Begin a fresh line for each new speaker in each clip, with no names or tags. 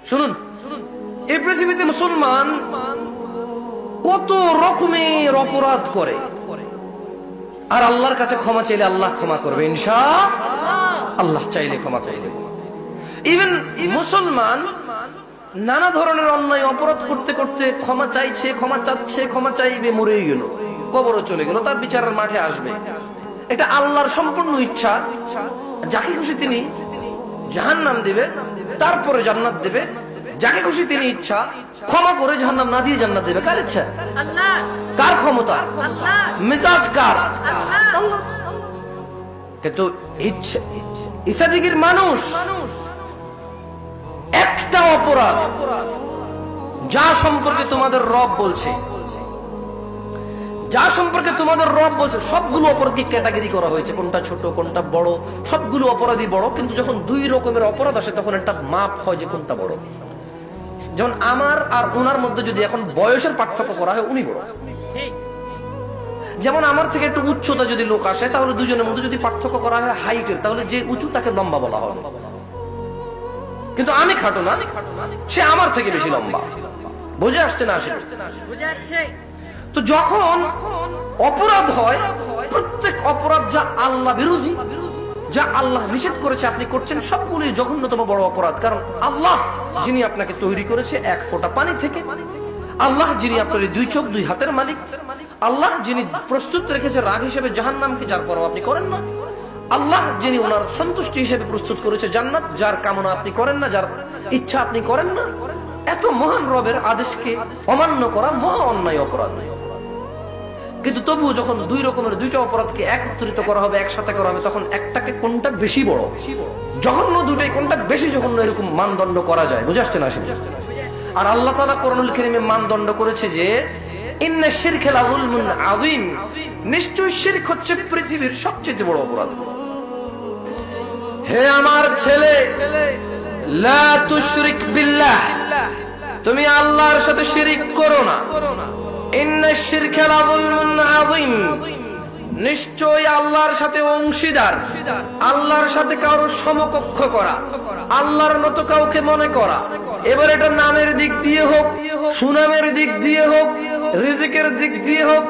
শুনুন, এই পৃথিবীতে মুসলমান কত রকমের অপরাধ করে, আর আল্লাহর কাছে ক্ষমা চাইলে আল্লাহ ক্ষমা করবে ইনশাআল্লাহ, চাইলে ক্ষমা চাইলে। ইভেন মুসলমান নানা ধরনের অন্যায় অপরাধ করতে করতে ক্ষমা চাইছে, ক্ষমা চাচ্ছে, ক্ষমা চাইবে, মরেই গেল, কবরে চলে গেল, তার বিচারের মাঠে আসবে। এটা আল্লাহর সম্পূর্ণ ইচ্ছা। যাকে খুশি তিনি জাহান্নাম দিবে, তারপরে জান্নাত দিবে। যাকে খুশি তিনি ইচ্ছা ক্ষমা করে জাহান্নাম না দিয়ে জান্নাত দিবে। কার ইচ্ছা? কার ক্ষমতা? মেজাজ কার? কিন্তু ইচ্ছাদিগির মানুষ একটা অপরাধ যা সম্পর্কে তোমাদের রব বলছে, যা সম্পর্কে তোমাদের রব বলছে, সবগুলো অপরাধকে ক্যাটাগরি করা হয়েছে, কোনটা ছোট কোনটা বড়। সবগুলো অপরাধই বড়, কিন্তু যখন দুই রকমের অপরাধ আসে তখন একটা মাপ হয় যে কোনটা বড়। যেমন আমার আর ওনার মধ্যে যদি এখন বয়সের পার্থক্য করা হয়, উনি বড়। যেমন আমার থেকে একটু উচ্চতা যদি লোক আসে, তাহলে দুজনের মধ্যে যদি পার্থক্য করা হয় হাইটের, তাহলে যে উঁচু তাকে লম্বা বলা হবে। কিন্তু আমি খাটো না, সে আমার থেকে বেশি লম্বা। বুঝে আসছে না? আসে। তো যখন অপরাধ হয়, প্রত্যেক অপরাধ যা আল্লাহ বিরোধী, যা আল্লাহ নিষেধ করেছে আপনি করছেন, সবগুলোই জঘন্যতম বড় অপরাধ। কারণ আল্লাহ যিনি আপনাকে তৈরি করেছে এক ফোঁটা পানি থেকে, আল্লাহ যিনি আপনার দুই চোখ দুই হাতের মালিক, আল্লাহ যিনি প্রস্তুত রেখেছে রাগ হিসেবে জাহান্নামকে, যার পরও আপনি করেন না, আল্লাহ যিনি ওনার সন্তুষ্টি হিসেবে প্রস্তুত করেছে জান্নাত, যার কামনা আপনি করেন না, যার ইচ্ছা আপনি করেন না, এত মহান রবের আদেশকে অমান্য করা মহা অন্যায় অপরাধ। কিন্তু তবুও যখন দুই রকমের দুইটা অপরাধকে একত্রিত করা হবে, একসাথে করা হবে, তখন একটাকে কোনটা বেশি বড়, জঘন্য দুটাই কোনটা বেশি জঘন্য, এরকম মানদণ্ড করা যায়। বুঝে আসছে না? আর আল্লাহ তাআলা কোরআনুল কারীমে মানদণ্ড করেছে যে ইন্না শিরকা লাযুলমুন আযীম, নিশ্চয়ই শিরক হচ্ছে পৃথিবীর সবচেয়ে বড় অপরাধ। হে আমার ছেলে, লা তুশরিক বিল্লাহ, তুমি আল্লাহর সাথে শিরক করো না। ইন্না শিরকা লাযুলমুন আযীম, নিশ্চয়ই আল্লাহর সাথে অংশীদার, আল্লাহর সাথে কারো সমকক্ষ করা, আল্লাহর মতো কাউকে মনে করা, এবার এটা নামের দিক দিয়ে হোক, সুনামের দিক দিয়ে হোক, রিজিকের দিক দিয়ে হোক,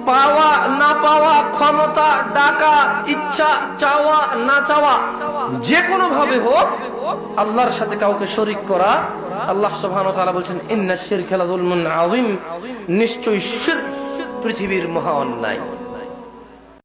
পাওয়া না পাওয়া, ক্ষমতা, ডাকা, ইচ্ছা, চাওয়া না চাওয়া, যে কোনো ভাবে হোক, আল্লাহর সাথে কাউকে শরীক করা। আল্লাহ সুবহানাহু ওয়া তাআলা বলছেন ইন্না শিরকা লাযুলমুন আযীম, নিশ্চয়ই শিরক পৃথিবীর মহা অন্যায়।